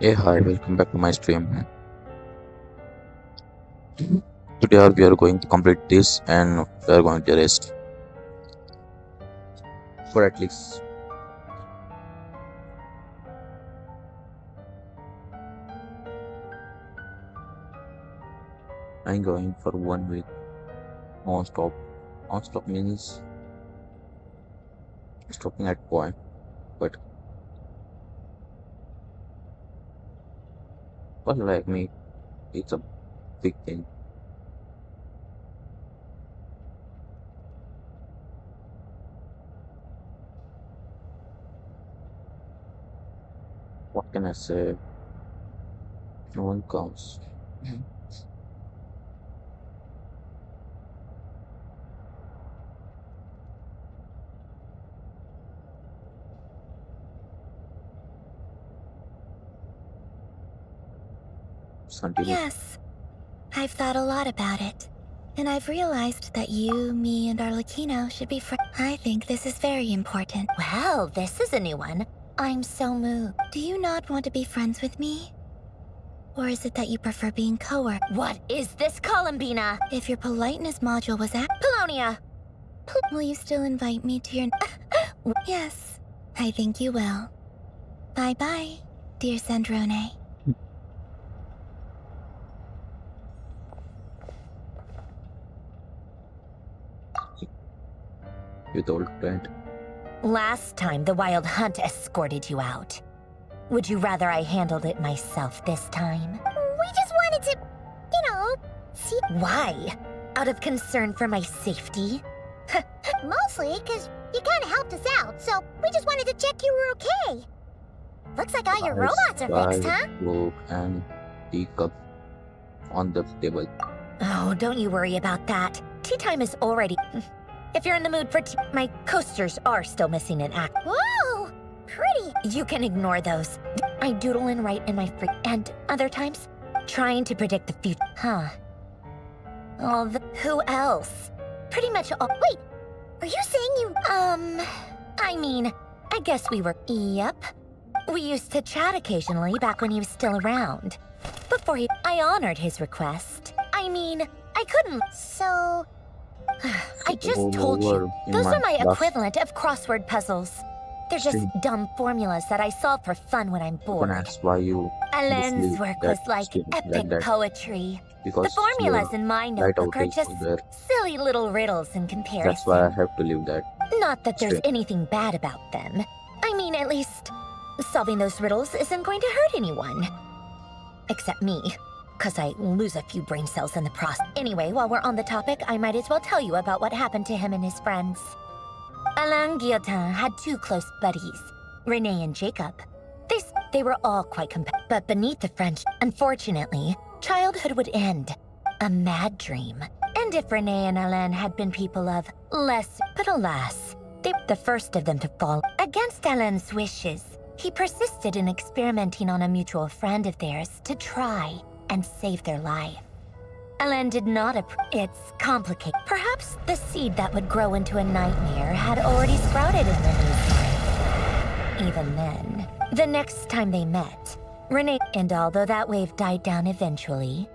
Hey, hi, welcome back to my stream. Today we are going to complete this and we are going to rest for at least. I'm going for 1 week non-stop. Non-stop means stopping at point, but for like me, it's a big thing. What can I say? No one comes. Continue. Yes, I've thought a lot about it. And I've realized that you, me, and Arlecchino should be friends. I think this is very important. Well, this is a new one. I'm so moved. Do you not want to be friends with me? Or is it that you prefer being co-work? What is this, Columbina? If your politeness module was at Polonia, will you still invite me to your... Yes, I think you will. Bye-bye, dear Sandrone. With old friend. Last time, the Wild Hunt escorted you out. Would you rather I handled it myself this time? We just wanted to, see... Why? Out of concern for my safety? Mostly because you kind of helped us out, so we just wanted to check you were okay. Looks like all your robots are fixed, huh? Book and teacup on the table. Oh, don't you worry about that. Tea time is already... If you're in the mood for tea, my coasters are still missing an act. Whoa! Pretty! You can ignore those. I doodle and write in my free... And other times, trying to predict the future. Huh. Oh, who else? Pretty much all... Wait! Are you saying you... I mean, I guess we were... Yep. We used to chat occasionally back when he was still around. Before I honored his request. I mean, I couldn't... So... I just told you, those are my equivalent of crossword puzzles. They're just dumb formulas that I solve for fun when I'm bored. That's why you. Alain's work was like epic poetry. The formulas in my notebook are just silly little riddles in comparison. That's why I have to leave that. Not that there's anything bad about them. I mean, at least, solving those riddles isn't going to hurt anyone. Except me. Because I lose a few brain cells in the process. Anyway, while we're on the topic, I might as well tell you about what happened to him and his friends. Alain Guillotin had two close buddies, Renee and Jacob. They were all quite compatible, but beneath the friendship, unfortunately, childhood would end. A mad dream. And if Renee and Alain had been people of less, but alas, they were the first of them to fall. Against Alain's wishes, he persisted in experimenting on a mutual friend of theirs to try and save their life. Alain did not It's complicated. Perhaps the seed that would grow into a nightmare had already sprouted in Renee's mind. Even then, the next time they met, Renee... And although that wave died down eventually,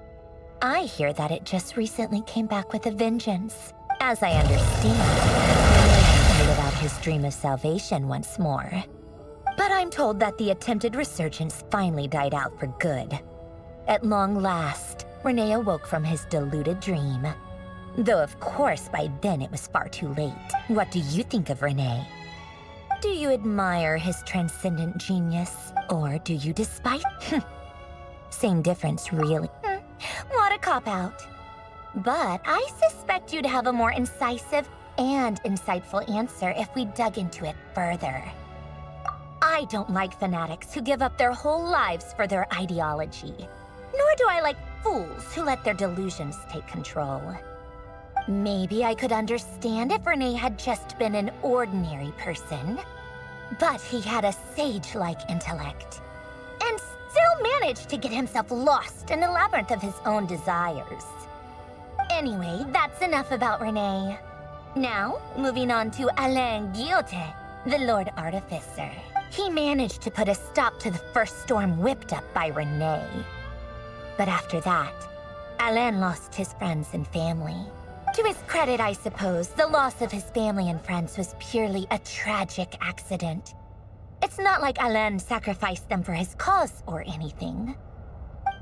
I hear that it just recently came back with a vengeance. As I understand, Renee live out his dream of salvation once more. But I'm told that the attempted resurgence finally died out for good. At long last, Renee awoke from his deluded dream. Though of course by then it was far too late. What do you think of Renee? Do you admire his transcendent genius? Or do you despise? Same difference, really. What a cop-out. But I suspect you'd have a more incisive and insightful answer if we dug into it further. I don't like fanatics who give up their whole lives for their ideology. Nor do I like fools who let their delusions take control. Maybe I could understand if Renee had just been an ordinary person. But he had a sage-like intellect. And still managed to get himself lost in a labyrinth of his own desires. Anyway, that's enough about Renee. Now, moving on to Alain Guillotin, the Lord Artificer. He managed to put a stop to the first storm whipped up by Renee. But after that, Alain lost his friends and family. To his credit, I suppose, the loss of his family and friends was purely a tragic accident. It's not like Alain sacrificed them for his cause or anything.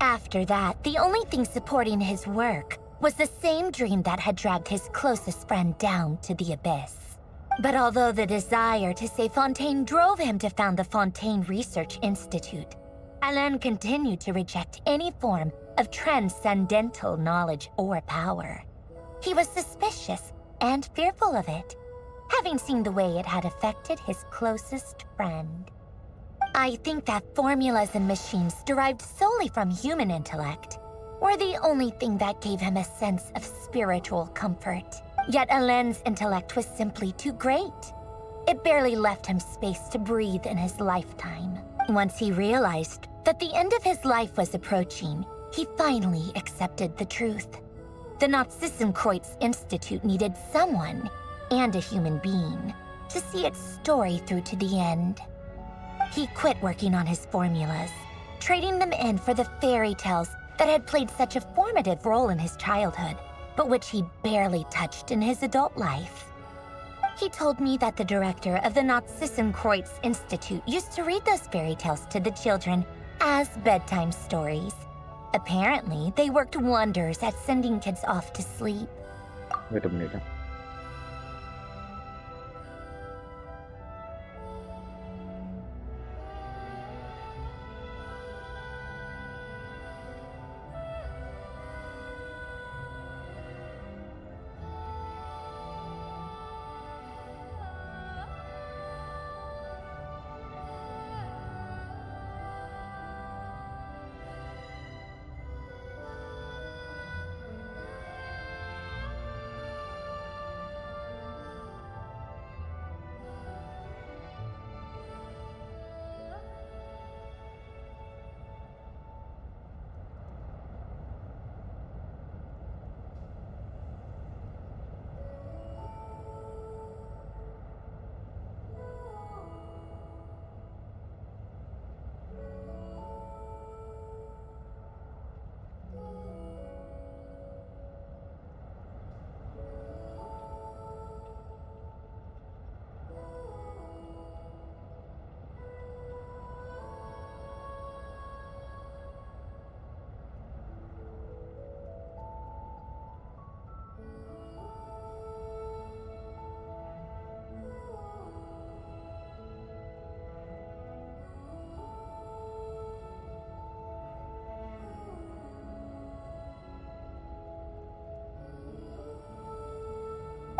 After that, the only thing supporting his work was the same dream that had dragged his closest friend down to the abyss. But although the desire to save Fontaine drove him to found the Fontaine Research Institute, Alain continued to reject any form of transcendental knowledge or power. He was suspicious and fearful of it, having seen the way it had affected his closest friend. I think that formulas and machines derived solely from human intellect were the only thing that gave him a sense of spiritual comfort. Yet Alain's intellect was simply too great. It barely left him space to breathe in his lifetime. Once he realized that the end of his life was approaching, he finally accepted the truth. The Nazissenkreuz Institute needed someone, and a human being, to see its story through to the end. He quit working on his formulas, trading them in for the fairy tales that had played such a formative role in his childhood, but which he barely touched in his adult life. He told me that the director of the Nazissenkreuz Institute used to read those fairy tales to the children as bedtime stories. Apparently, they worked wonders at sending kids off to sleep. Wait a minute.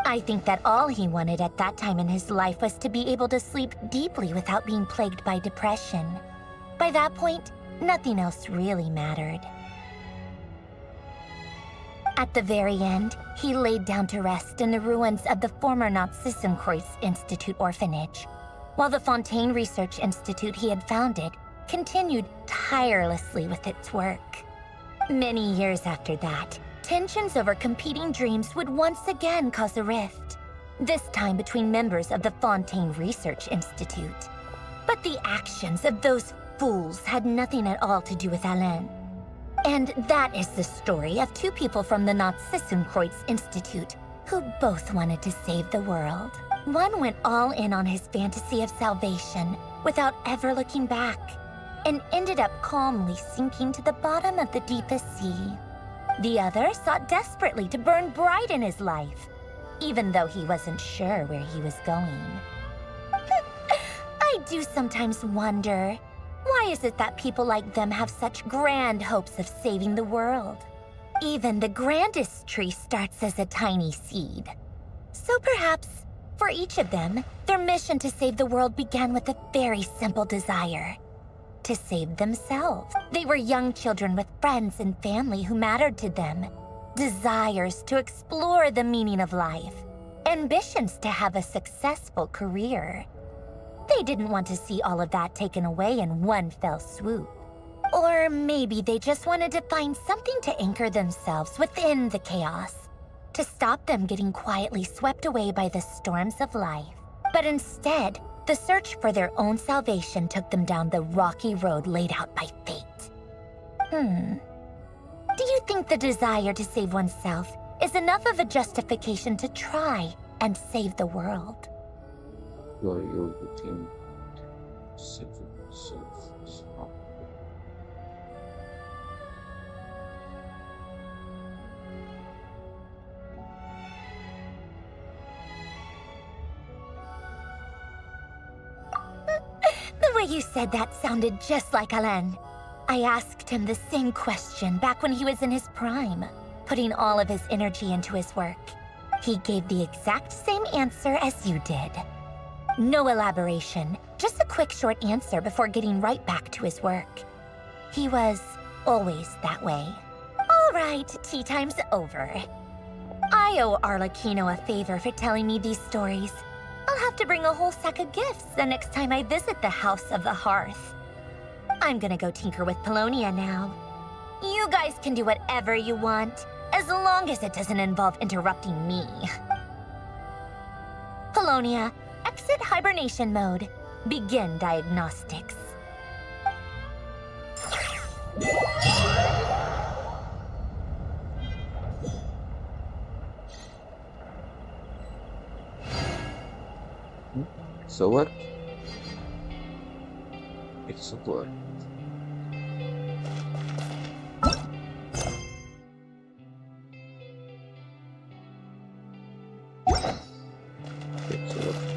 I think that all he wanted at that time in his life was to be able to sleep deeply without being plagued by depression. By that point, nothing else really mattered. At the very end, he laid down to rest in the ruins of the former Nazissenkreuz Institute orphanage, while the Fontaine Research Institute he had founded continued tirelessly with its work. Many years after that, tensions over competing dreams would once again cause a rift, this time between members of the Fontaine Research Institute. But the actions of those fools had nothing at all to do with Alain. And that is the story of two people from the Nazissenkreuz Institute who both wanted to save the world. One went all in on his fantasy of salvation without ever looking back, and ended up calmly sinking to the bottom of the deepest sea. The other sought desperately to burn bright in his life, even though he wasn't sure where he was going. I do sometimes wonder, why is it that people like them have such grand hopes of saving the world? Even the grandest tree starts as a tiny seed. So perhaps, for each of them, their mission to save the world began with a very simple desire: to save themselves. They were young children with friends and family who mattered to them, desires to explore the meaning of life, ambitions to have a successful career. They didn't want to see all of that taken away in one fell swoop. Or maybe they just wanted to find something to anchor themselves within the chaos, to stop them getting quietly swept away by the storms of life. But instead, The search for their own salvation took them down the rocky road laid out by fate. Do you think the desire to save oneself is enough of a justification to try and save the world? You think so. The way you said that sounded just like Alain. I asked him the same question back when he was in his prime, putting all of his energy into his work. He gave the exact same answer as you did. No elaboration, just a quick short answer before getting right back to his work. He was always that way. All right, tea time's over. I owe Arlecchino a favor for telling me these stories. I'll have to bring a whole sack of gifts the next time I visit the House of the Hearth. I'm gonna go tinker with Polonia now. You guys can do whatever you want, as long as it doesn't involve interrupting me. Polonia, exit hibernation mode. Begin diagnostics. So what? It's a word. It's a word.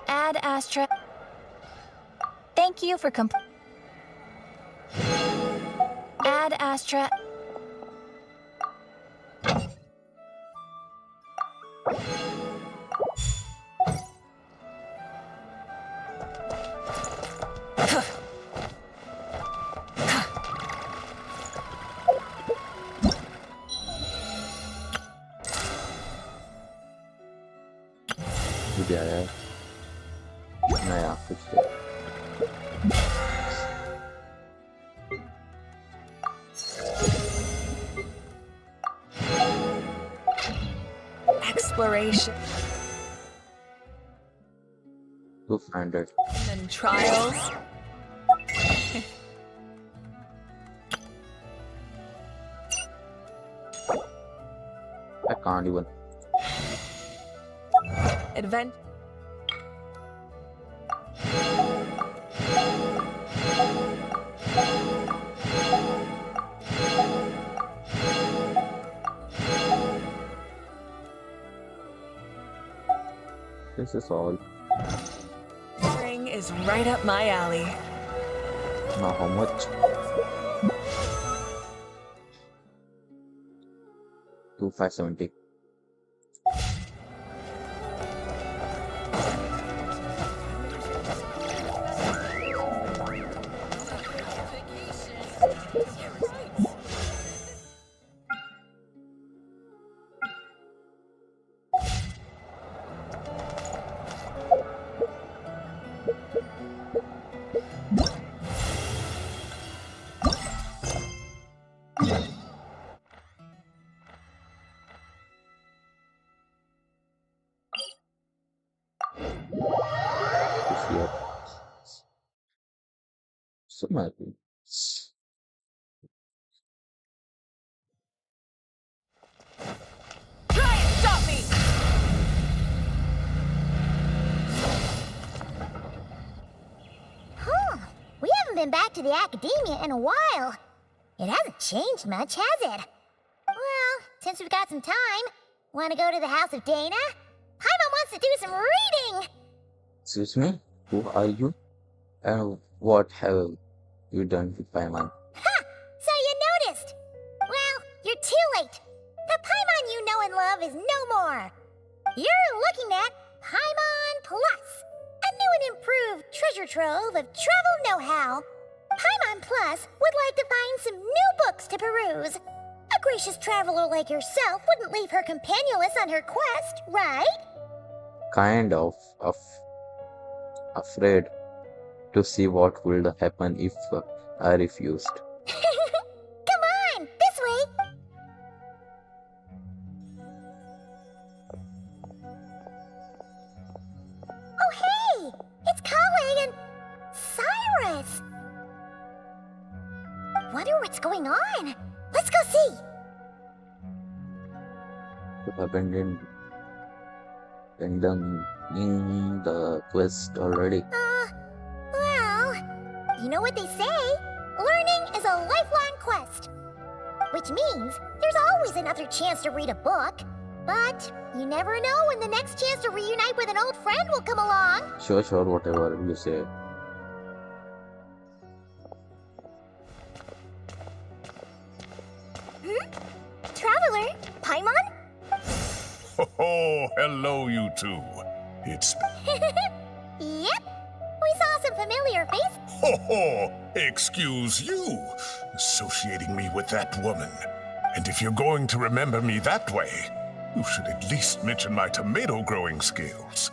Ad Astra. Thank you for Ad Astra. Udah ya. Nah ya, aku sudah. Exploration 200. and trials. I can't even. Advent. This is all. Spring is right up my alley. Now how much? 2570. Siap. Semakin. Try and stop me! Huh. We haven't been back to the academia in a while. It hasn't changed much, has it? Well, since we've got got some time. Want to go to the house of Dana? Paimon wants to do some reading! Excuse me? Who are you? And what have you done to Paimon? Ha! So you noticed! Well, you're too late. The Paimon you know and love is no more. You're looking at Paimon Plus, a new and improved treasure trove of travel know-how. Paimon Plus would like to find some new books to peruse. A gracious traveler like yourself wouldn't leave her companionless on her quest, right? Kind of afraid to see what would happen if I refused. Come on, this way! Oh hey! It's Kale and Cyrus! Wonder what's going on. Let's go see! Abandoning the quest already. Well, you know what they say? Learning is a lifelong quest. Which means there's always another chance to read a book. But you never know when the next chance to reunite with an old friend will come along. Sure, whatever you say. Traveler, Paimon? Oh, hello, you two. It's. Yep. We saw some familiar faces. Oh, excuse you, associating me with that woman. And if you're going to remember me that way, you should at least mention my tomato growing skills.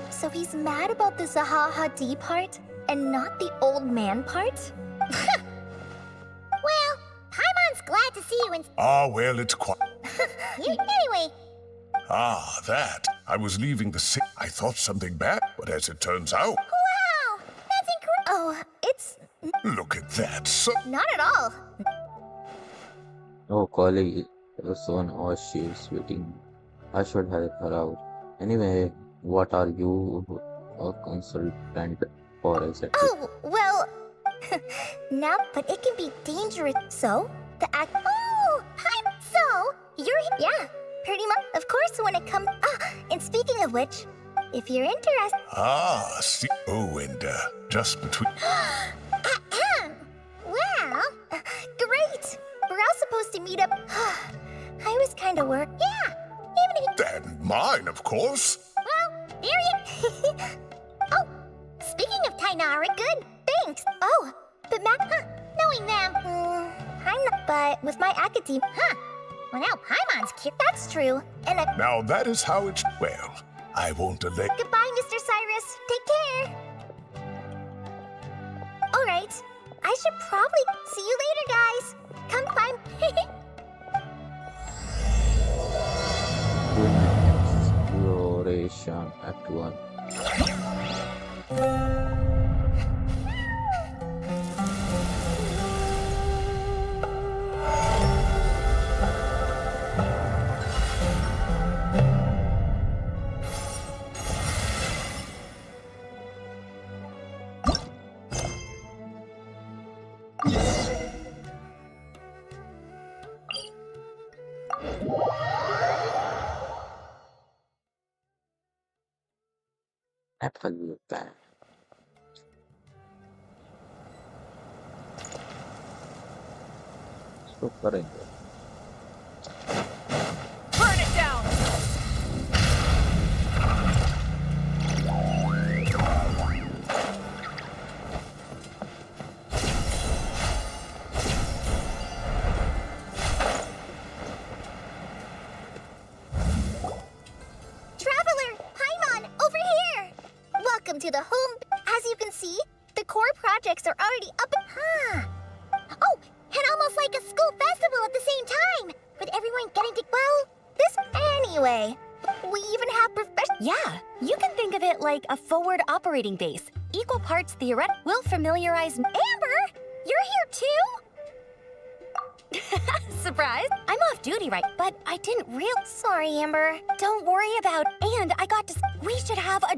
So he's mad about the Zaha D part and not the old man part? Well, Paimon's glad to see you and Ah, well, it's quite. anyway. Ah, that. I was leaving the city. I thought something bad, but as it turns out, Wow, that's incredible. Oh, it's look at that. So. Not at all. Oh, colleague, so now she's waiting. I should help her out. Anyway, what are you a consultant for exactly? Oh, well, now, but it can be dangerous. So, the act. Oh, so you're Yeah, pretty much. Of course, when it comes. And speaking of which, if you're interested. Ah, see. Oh, and just between. Well, Great! We're all supposed to meet up. I was kind of worried. yeah. Even if And mine, of course. well, there you. Oh, speaking of Tainara, Good, thanks. Oh, but knowing them. I'm not. But with my academe. Well, now Paimon's cute. That's true. And I. Now that is how it. Well, I won't delay. Goodbye, Mr. Cyrus. Take care. All right. I should probably see you later, guys. Come find. Exploration Act 1. Apple Plan. इसको करेंगे. Burn it down! Traveler, Paimon, over here. Welcome to the home. As you can see, the core projects are already up. Oh, and almost like a school festival at the same time, with everyone getting to. Well, This anyway. We even have Yeah, you can think of it like a forward operating base. Equal parts theoretic. We'll familiarize. Amber, you're here too. Surprise! I'm off duty, right? But I didn't real. Sorry, Amber. Don't worry about. And I got to. We should have a.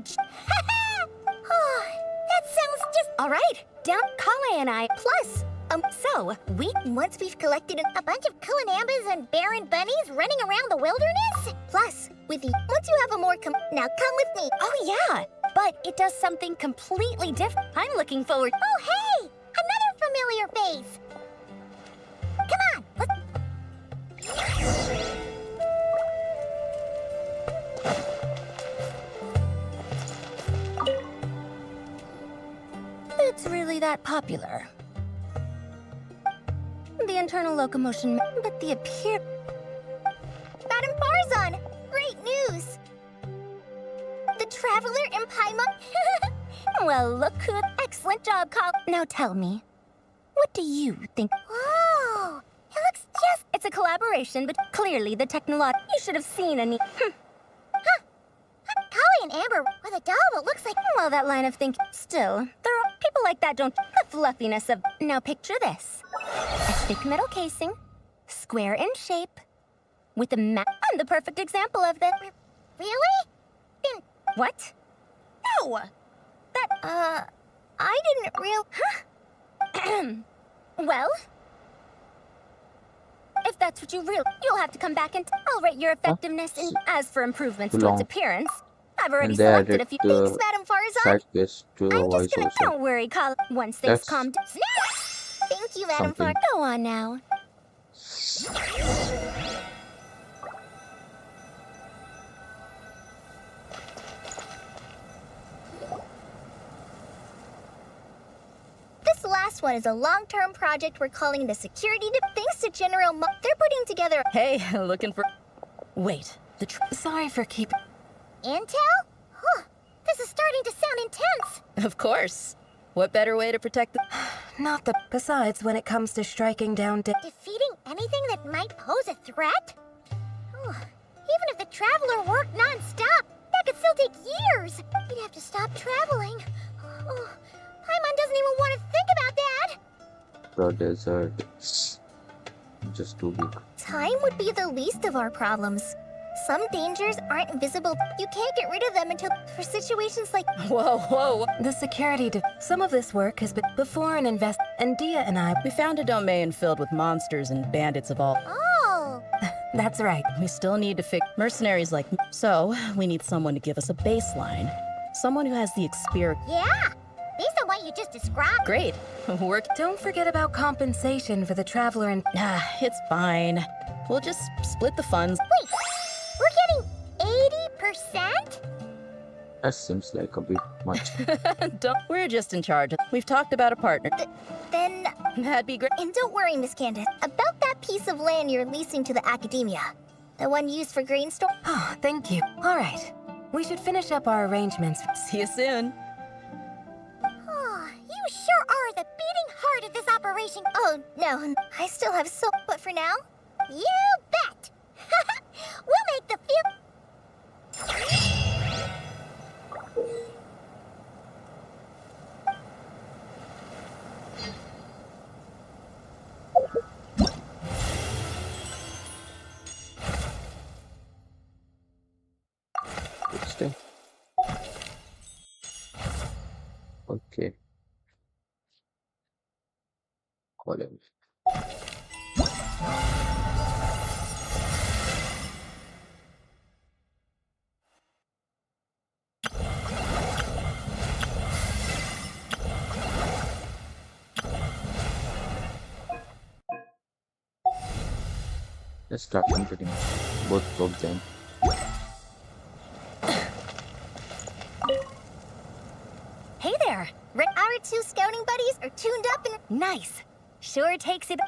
Oh, that sounds just. All right, down Kale and I. Plus, So, Once we've collected a bunch of Kulinambas and barren bunnies running around the wilderness? Plus, once you have a more now come with me. oh yeah, but it does something completely different. I'm looking forward. Oh hey! Another familiar face! Come on, It's really that popular. The internal locomotion, but the appear. Madam Farzan! Great news! The Traveler in Paimon? Well, look who. Excellent job, Col. Now tell me, what do you think? Whoa! It looks just... It's a collaboration, but clearly the technology. You should have seen any. Kali and Amber with a doll that looks like... Well, that line of thinking. Still, there are people like that don't. The fluffiness of. Now picture this: a thick metal casing, square in shape, with a map. I'm the perfect example of the. Really? What? No! That, I didn't Huh? Well? If that's what you you'll have to come back and I'll rate your effectiveness and as for improvements Too to its long. appearance, I've already And they selected added a few. the Madam Farzan? side quest to the I'm voice just gonna. also. Don't worry, Kyle. Once things That's calm down. Thank you, Madam something. Farzan. Go on now. This last one is a long-term project we're calling the Security Thanks to General they're putting together... Hey, looking for. Wait, sorry for keeping. Intel? Huh. This is starting to sound intense. Of course. What better way to protect the. Not the. Besides, when it comes to striking down. Defeating anything that might pose a threat? Oh, even if the Traveler worked non-stop, that could still take years. He'd have to stop traveling. Oh, Paimon doesn't even want to think about that. The desert. Just too big. Time would be the least of our problems. Some dangers aren't invisible. You can't get rid of them until for situations like... Whoa, whoa. The security. Some of this work has been before an invest. And Dia and I. We found a domain filled with monsters and bandits of all. Oh! That's right. We still need to fix mercenaries like. So, we need someone to give us a baseline. Someone who has the experience. Yeah! Based on what you just described... Great. Work. Don't forget about compensation for the traveler and. It's fine. We'll just split the funds. Wait! We're getting 80%? That seems like a bit much. We're just in charge. We've talked about a partner. Then... That'd be great. And don't worry, Miss Candace, about that piece of land you're leasing to the academia. The one used for grain store. Oh, thank you. All right. We should finish up our arrangements. See you soon. Oh, you sure are the beating heart of this operation. Oh, no, I still have so... But for now, you bet! We'll make the Stay. Okay. Column. Let's start completing both of them. Hey there. Our two scouting buddies are tuned up and... Nice. Sure takes it.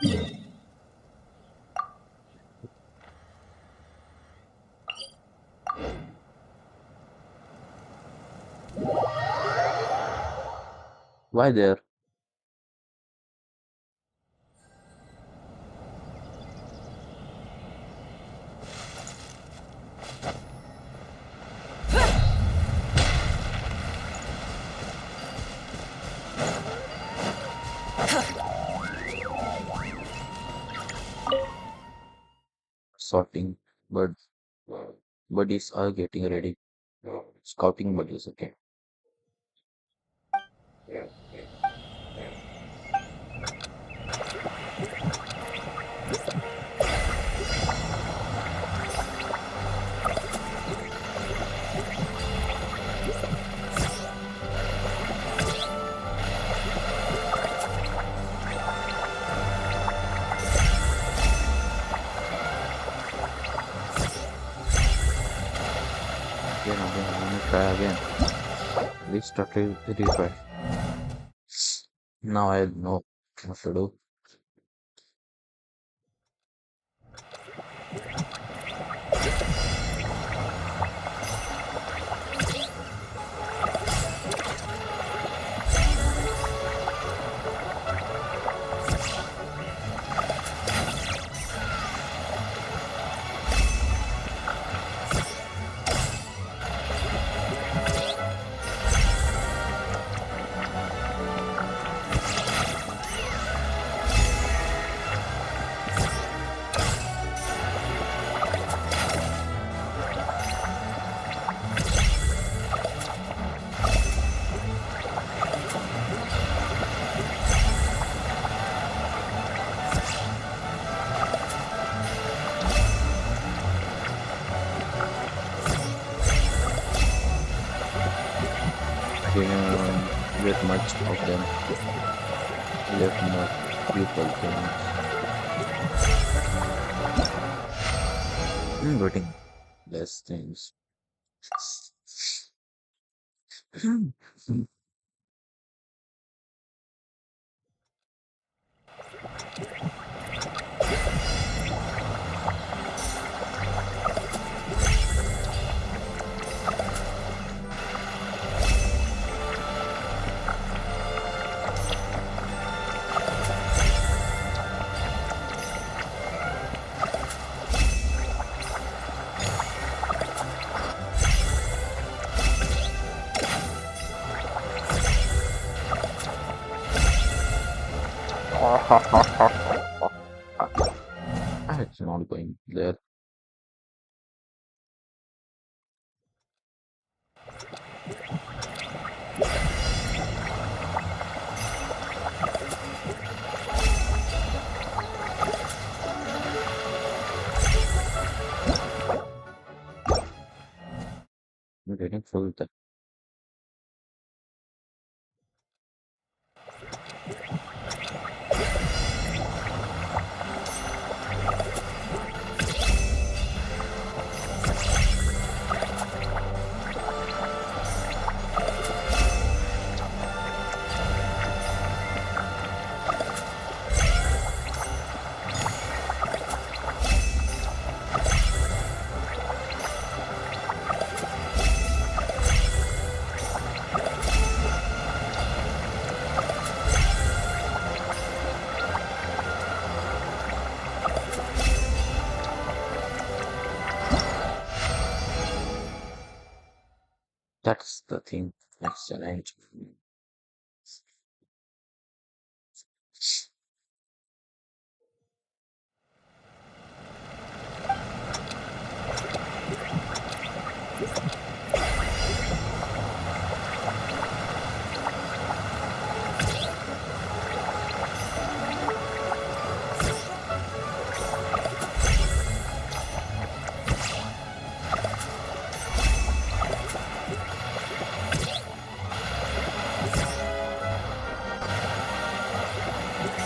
Why there? Sorting, but buddies are getting ready. Scouting buddies, okay. again. Restart, refresh. Now I know what to do. Didn't get much of them left, not people things. Getting less things. It's not going there. I'm getting full there. That's the thing. Next challenge.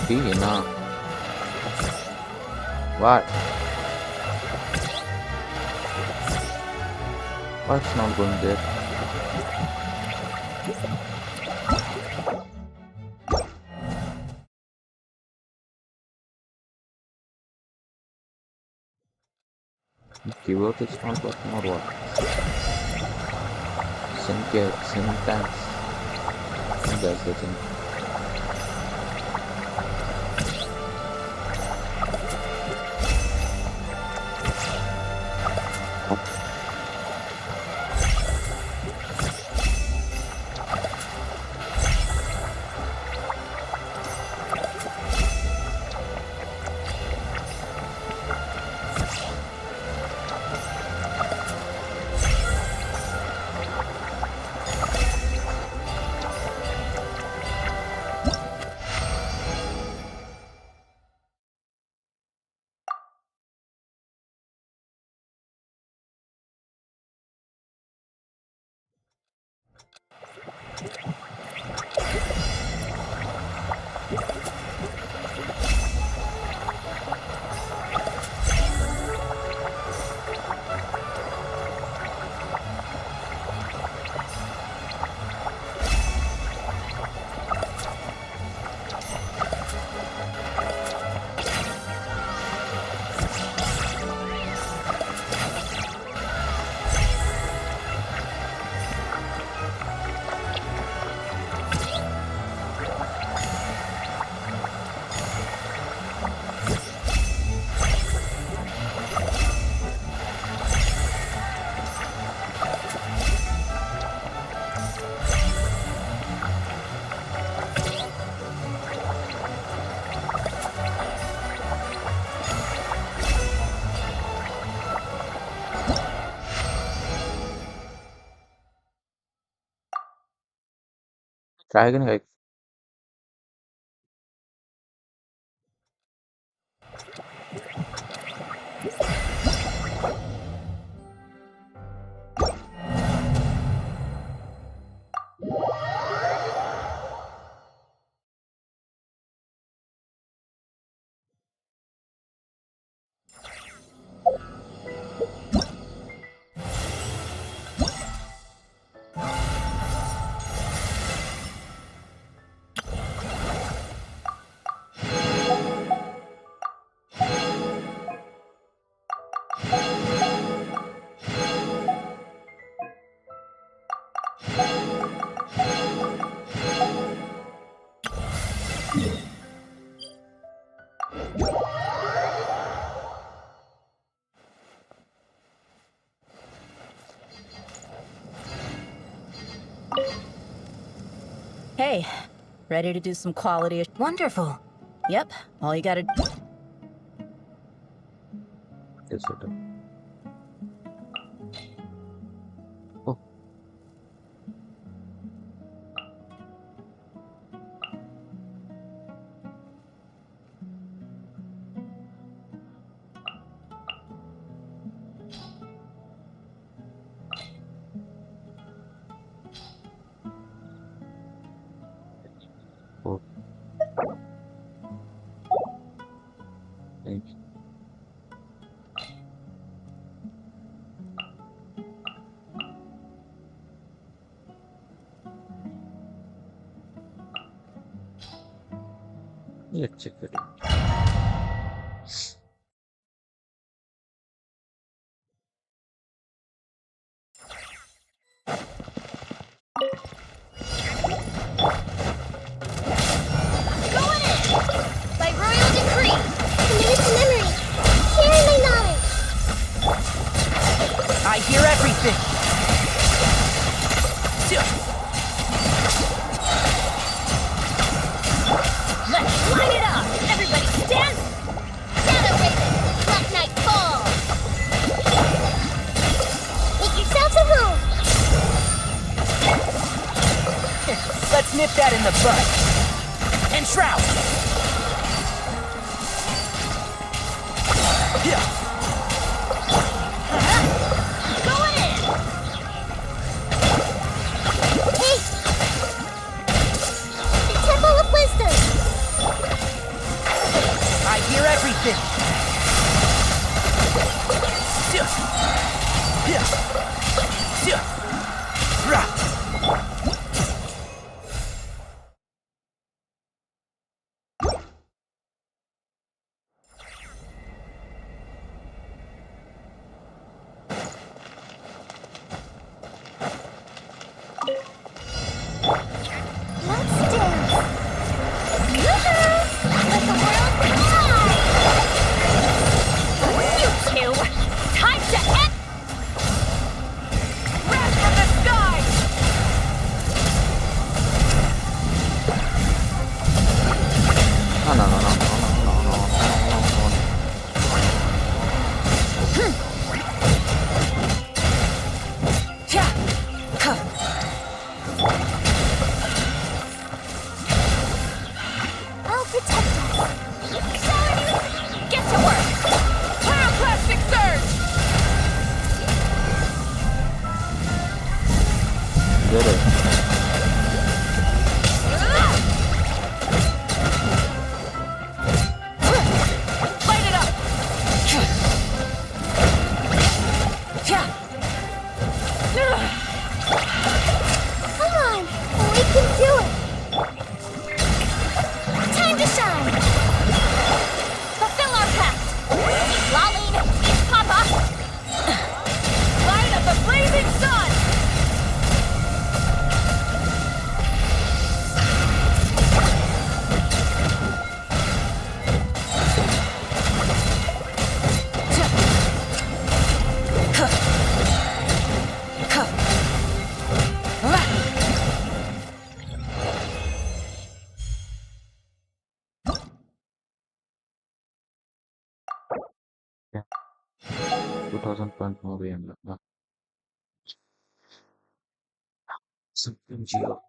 See, now. What? What's not going there? Keyboard is not working or what? Syntax. That's the thing. Try again, guys. Hey, ready to do some quality? Wonderful. Yep, all you gotta. Yes, it. Oh, oh, thank you. Let's check it. Going in! By royal decree! Committed to memory! Sharing my knowledge! I hear everything. Let's light it up! Everybody stand! Shadow Raven! Black Knight fall! Make yourselves at home! Let's nip that in the bud. And shroud. Yeah. Going in! Hey! The Temple of Wisdom! I hear everything. Let's dance! Yoo-hoo! Let the world fly! You two! Time to end! Wrath from the sky! No, no, no, no, no, no, no, no, no, no, I'll protect us! Get to work! Pyroclastic surge! no. Get it. Light it up! Come on! We can do it! Time to shine! Fulfill our pact! Eat Laline! Eat Papa! Light of the blazing sun! Yeah. 2000 point movie and something geo.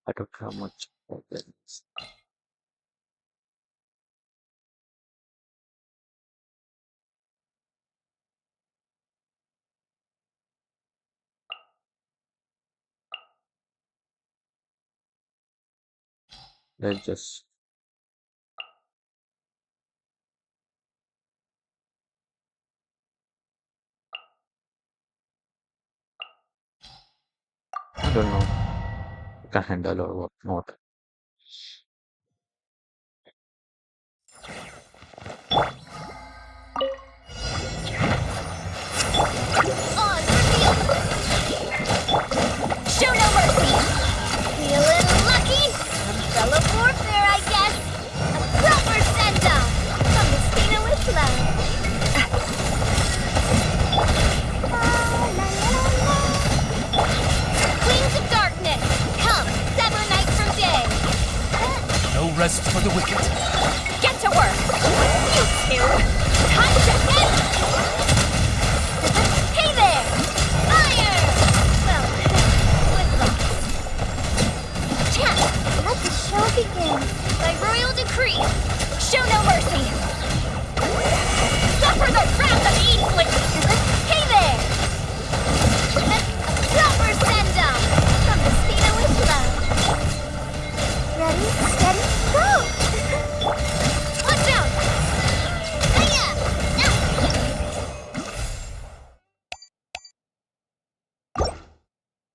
I don't have much confidence. Let's just I don't know. I can handle or what not. On reveal! Show no mercy! Feeling lucky? Umbrella warfare, I guess! A proper send-off! From the Stina with love! Queens of Darkness! Come, sever night from day! No rest for the wicked. Get to work! You two! Time to end! Hey there! Fire! Well, with loss. Champ, let the show begin. By royal decree, show no mercy. Suffer the wrath of Eastling! Hey there! Proper send-off! From the Stina with love. Ready, steady, go! Watch out! Hiya!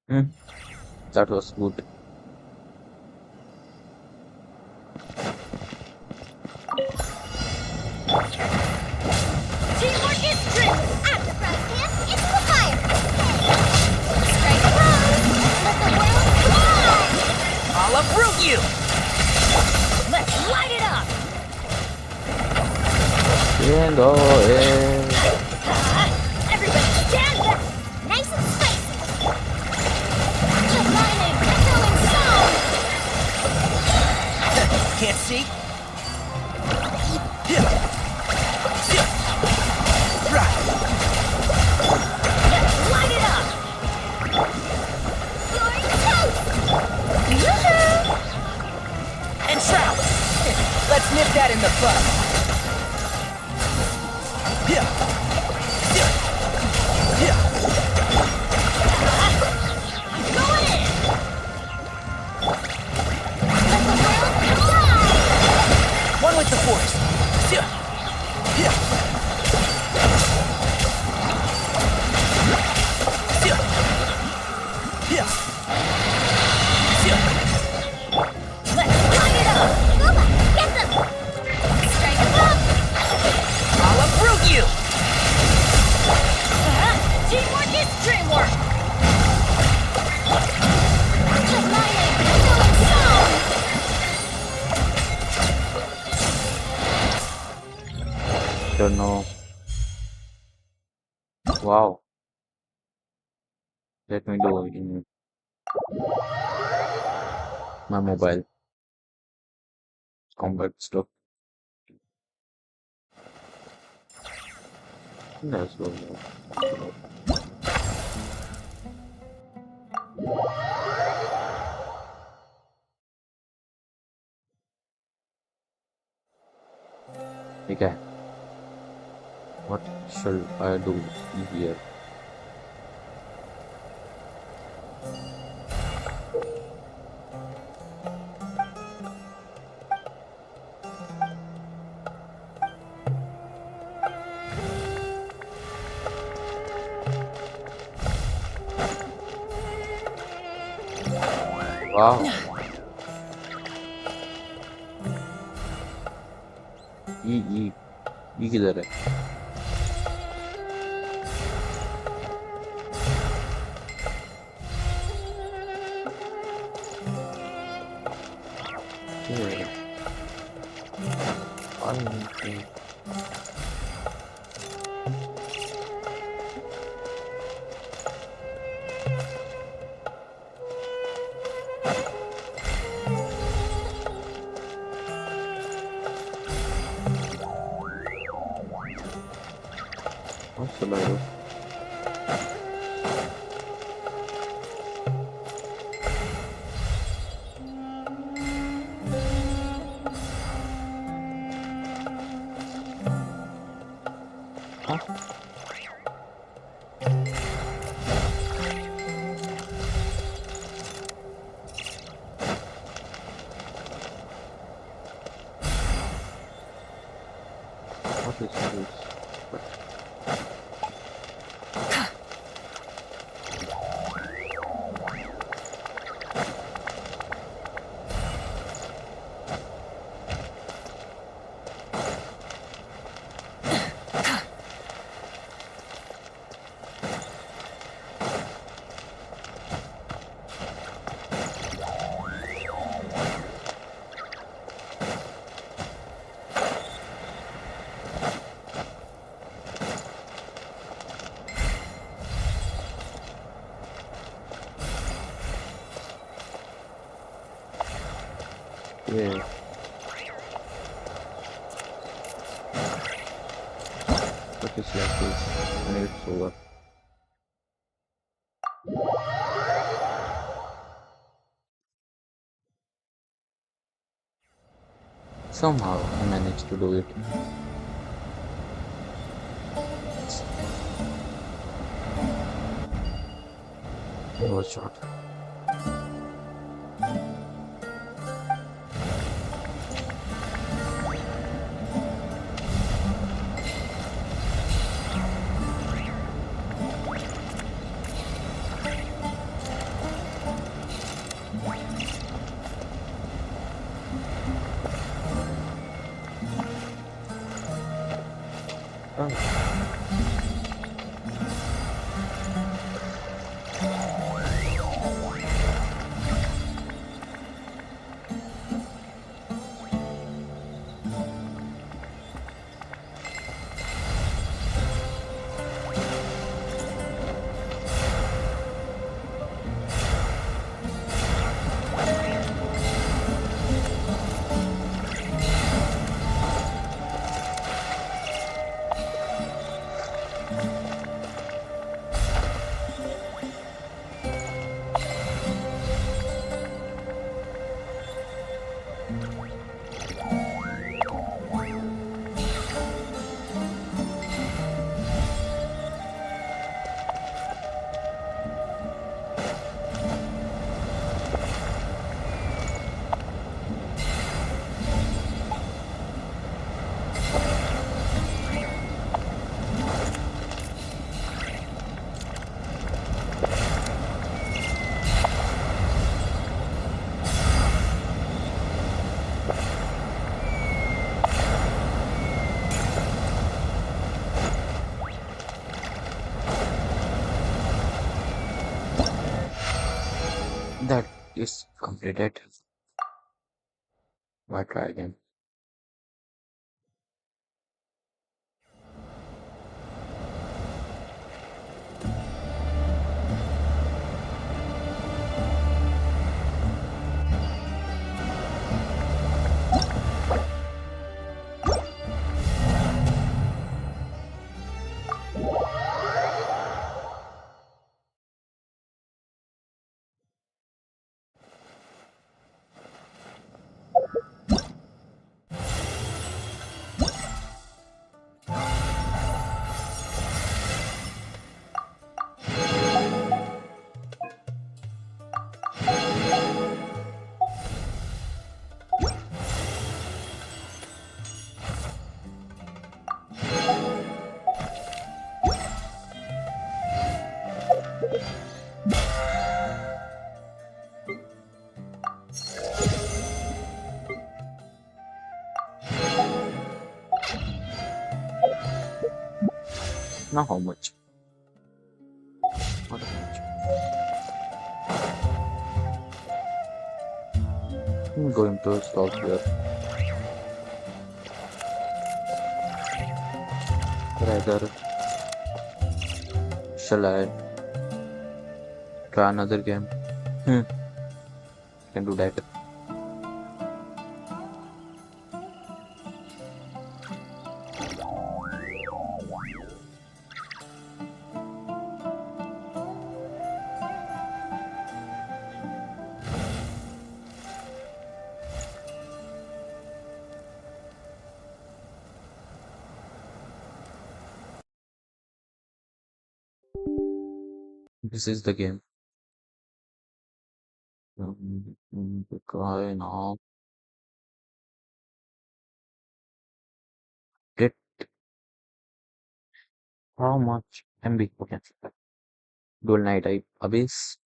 Hmm, that was good. Teamwork is true! At the front hand, into the fire! Strike pose! Let the world fly! I'll uproot you! Let's light it up! And oh, Everybody stand back! Nice and spicy! Aligning, echoing sound! Can't see? Right. Let's light it up! You're toast! Yoo-hoo! And shroud! Let's nip that in the bud. Going in! Let the world collide! One with the force. Let's light it up! Booba, get them! Strike them up! I'll uproot you! Teamwork is dreamwork! Aligning, echoing sound! don't know. Wow. Let me do in my mobile combat stuff. Let's go. Okay. What shall I do here? Wow. ये किधर है? ये है। What's the matter? Huh? What is this? But yeah, but it's like this, and it's over. Somehow I managed to do it. It was short. Oh, that is completed. Why try again? Now how much? Not how much. I'm going to stop here. Rather, shall I try another game? Hmm, can do that. This is the game. Try now. Get how much MB? Okay. Dual Night I Abyss.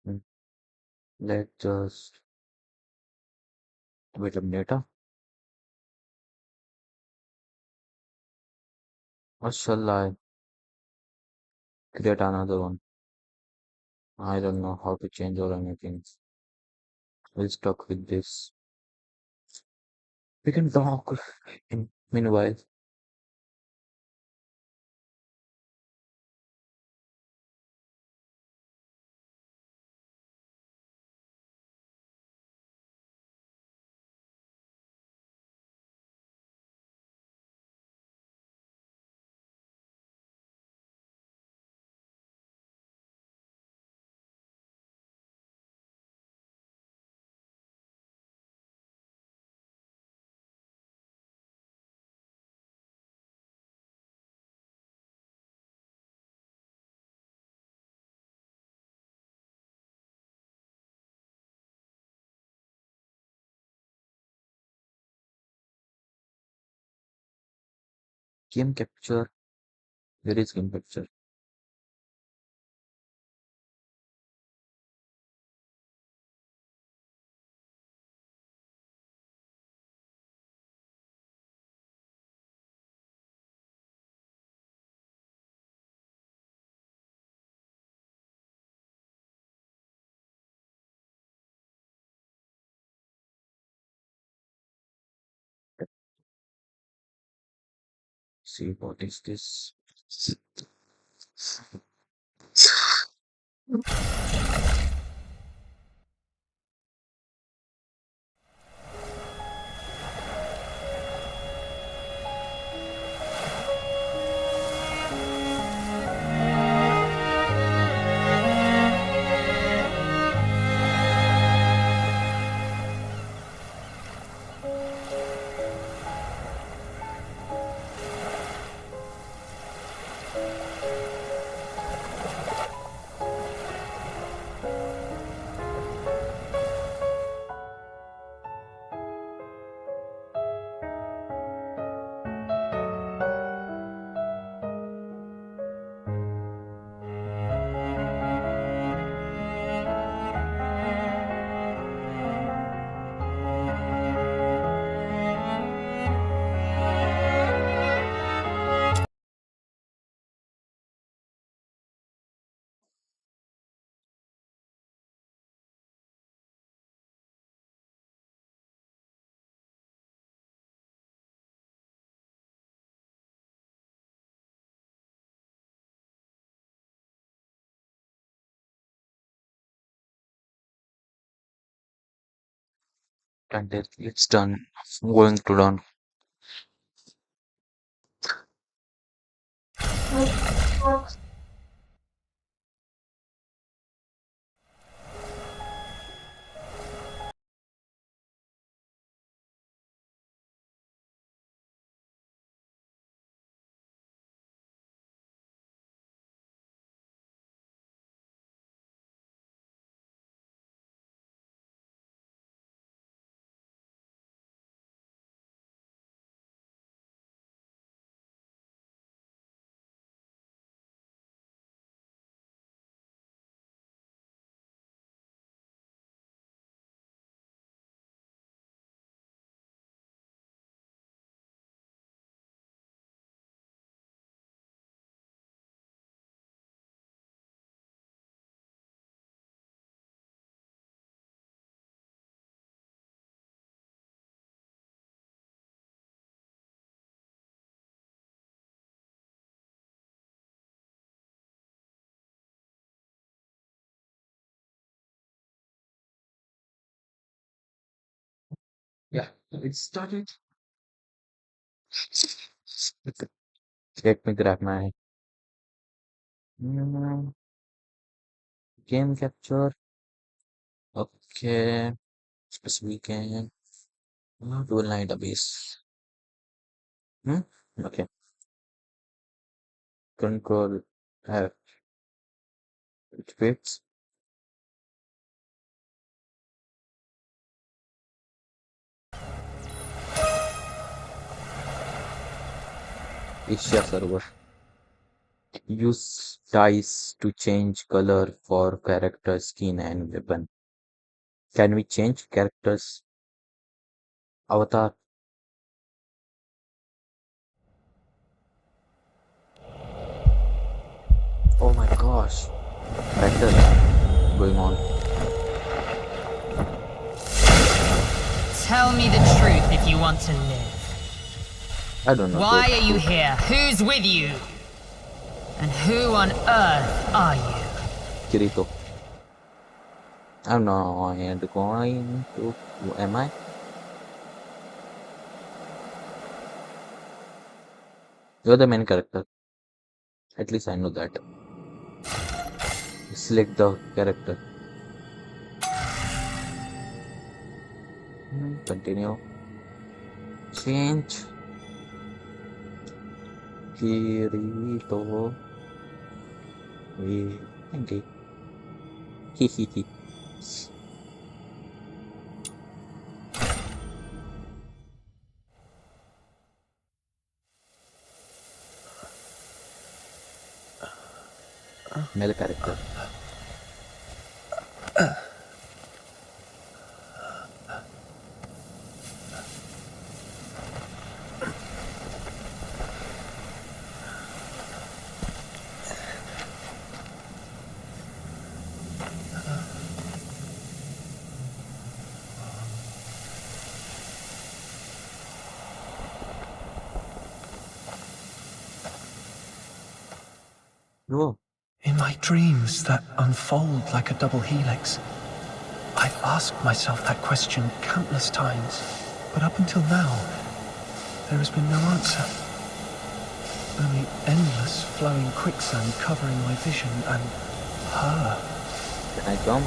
Mm, Let's just wait a minute. Or shall I create another one? I don't know how to change or anything. We'll stuck with this. We can talk in meanwhile. Game capture. Where is game capture? See what is this? And it's done. Going to done. Yeah, it started. Let me grab my mm, game capture. Okay, specific game. Dual Night Abyss. Hmm? Okay. Control F. Which fits? Asia server. Use dice to change color for character skin and weapon. Can we change characters avatar? Oh my gosh. Battle going on. Tell me the truth if you want to live. I don't know Why the are you truth. here? Who's with you? And who on earth are you? Kirito. I'm not going to. Am I? You're the main character. At least I know that. Select the character. Continue. Change. Kirito. Okay. Hehehe. Male character. No. In my dreams that unfold like a double helix, I've asked myself that question countless times, but up until now, there has been no answer. Only endless flowing quicksand covering my vision and her. Can I come?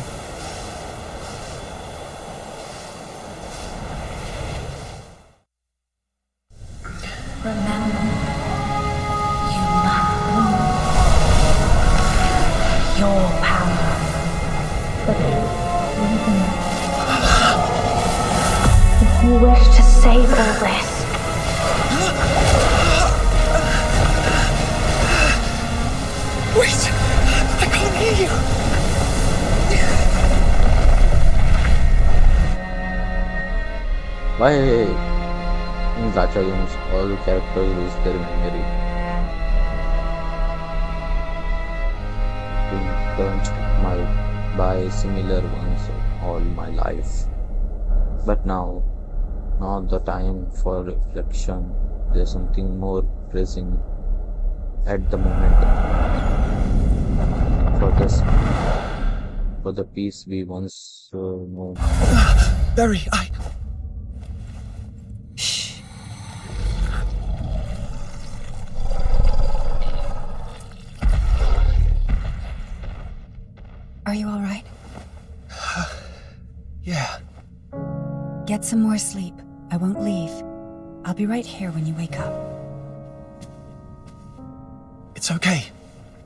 Remember, you must your power. If you wish to save all this, Wait! I can't hear you! Why in gacha games all characters lose their memory? Been punched by similar ones all my life. But now, not the time for reflection. There's something more pressing at the moment for this for the peace we once knew. Berry, Shh. Are you all right? yeah. Get some more sleep. I won't leave. I'll be right here when you wake up. It's okay.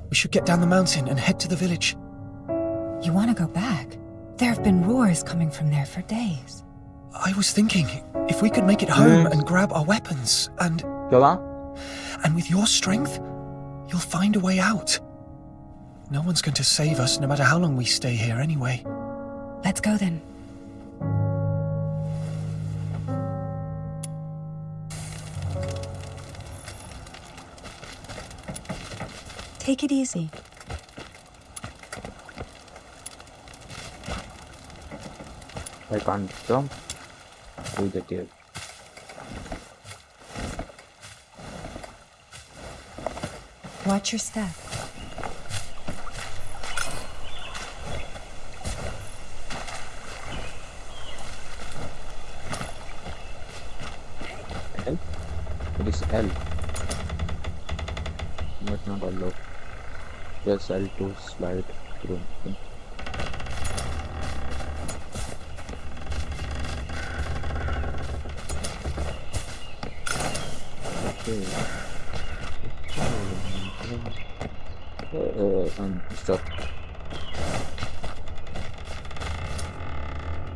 We should get down the mountain and head to the village. You want to go back? There have been roars coming from there for days. I was thinking, if we could make it home and grab our weapons, and with your strength, you'll find a way out. No one's going to save us, no matter how long we stay here anyway. Let's go then. Take it easy. I can't jump through the cave. Watch your step. L? It is L. But not allowed. Press L to slide through. Okay. Okay. Stop.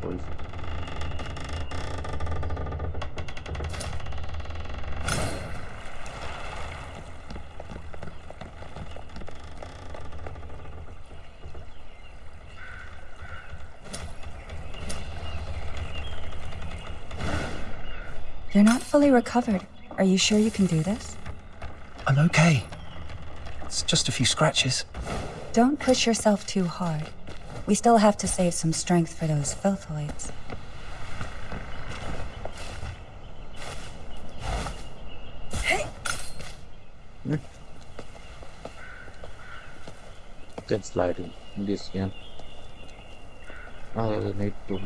Hold. You're not fully recovered. Are you sure you can do this? I'm okay. It's just a few scratches. Don't push yourself too hard. We still have to save some strength for those filthoids. Get sliding. This yeah. I will need to.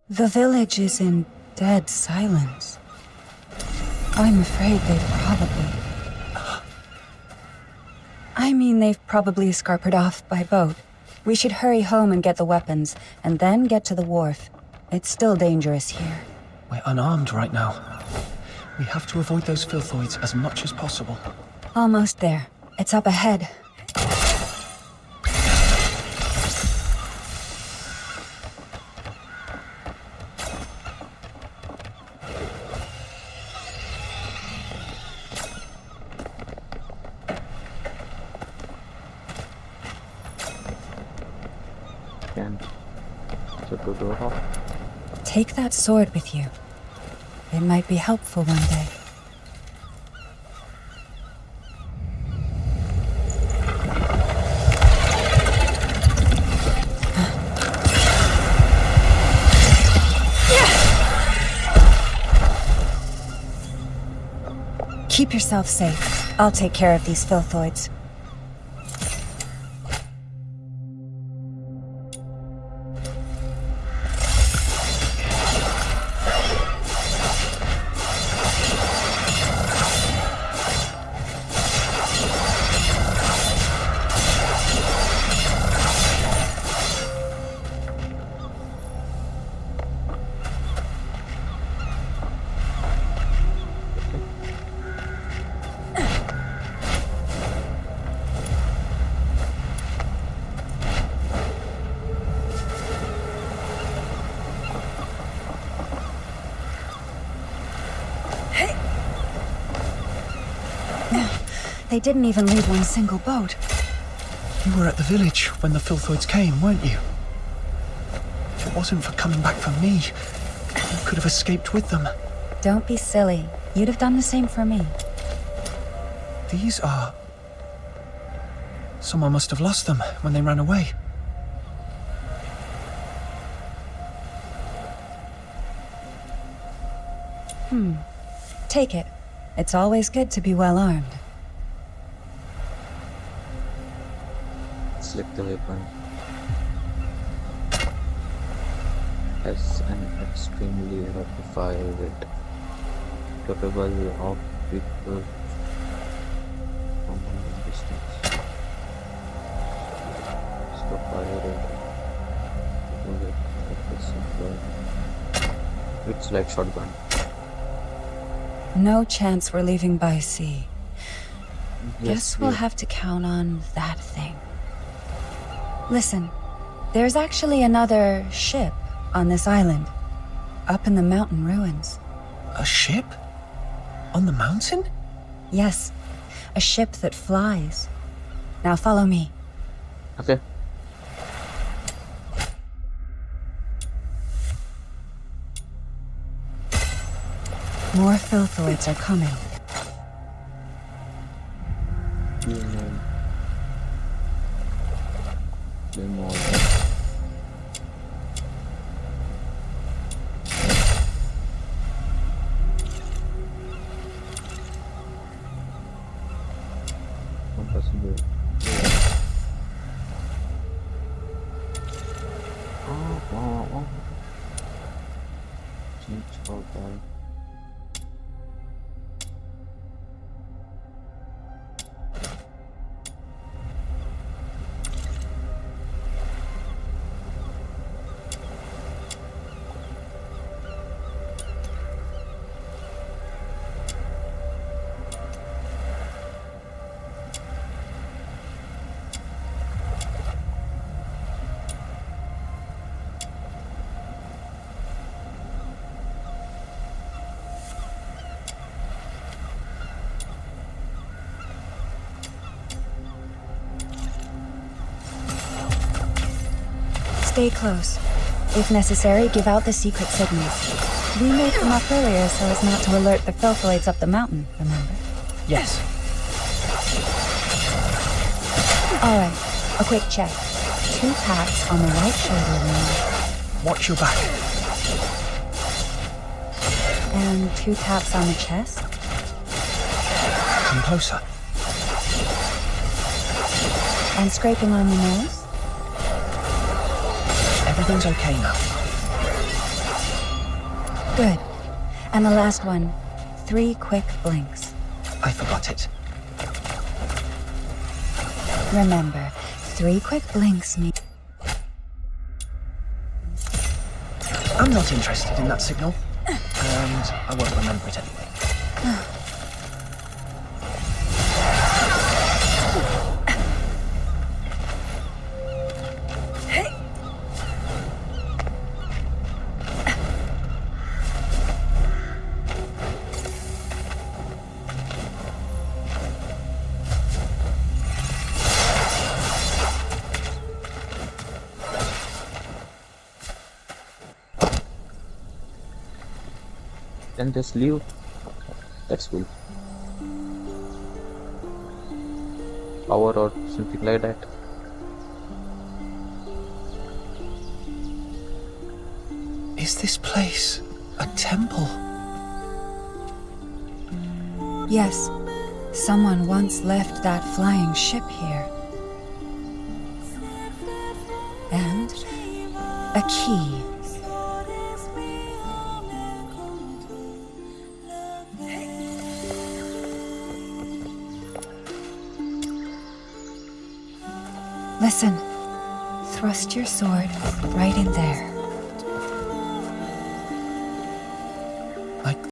The village is in dead silence. I'm afraid they've probably escarpered off by boat. We should hurry home and get the weapons, and then get to the wharf. It's still dangerous here. We're unarmed right now. We have to avoid those filthoids as much as possible. Almost there. It's up ahead. Can shut the door off. Take that sword with you. It might be helpful one day. Keep yourself safe. I'll take care of these filthoids. They didn't even leave one single boat. You were at the village when the filthoids came, weren't you? If it wasn't for coming back for me, you could have escaped with them. Don't be silly. You'd have done the same for me. These are... Someone must have lost them when they ran away. Take it. It's always good to be well armed. Select the weapon as an extremely rapid-fire rate, capable of quick from long distance. Stop fire rate. It's like shotgun. No chance we're leaving by sea. Yes, Guess we'll have to count on that thing. Listen, there's actually another ship on this island, up in the mountain ruins. A ship? On the mountain? Yes, a ship that flies. Now follow me. Okay. More filthoids are coming. Change for that. Stay close. If necessary, give out the secret signals. We made them up earlier so as not to alert the Felfoids up the mountain, remember? Yes. Alright, a quick check. 2 pats on the right shoulder now. Watch your back. And 2 taps on the chest. Come closer. And scraping on the nose. Everything's okay now. Good. And the last one. 3 quick blinks. I forgot it. Remember, 3 quick blinks mean... I'm not interested in that signal. And I won't remember it anyway. Then just leave. That's cool. Power or something like that. Is this place a temple? Yes. Someone once left that flying ship here. And a key. Listen. Thrust your sword right in there.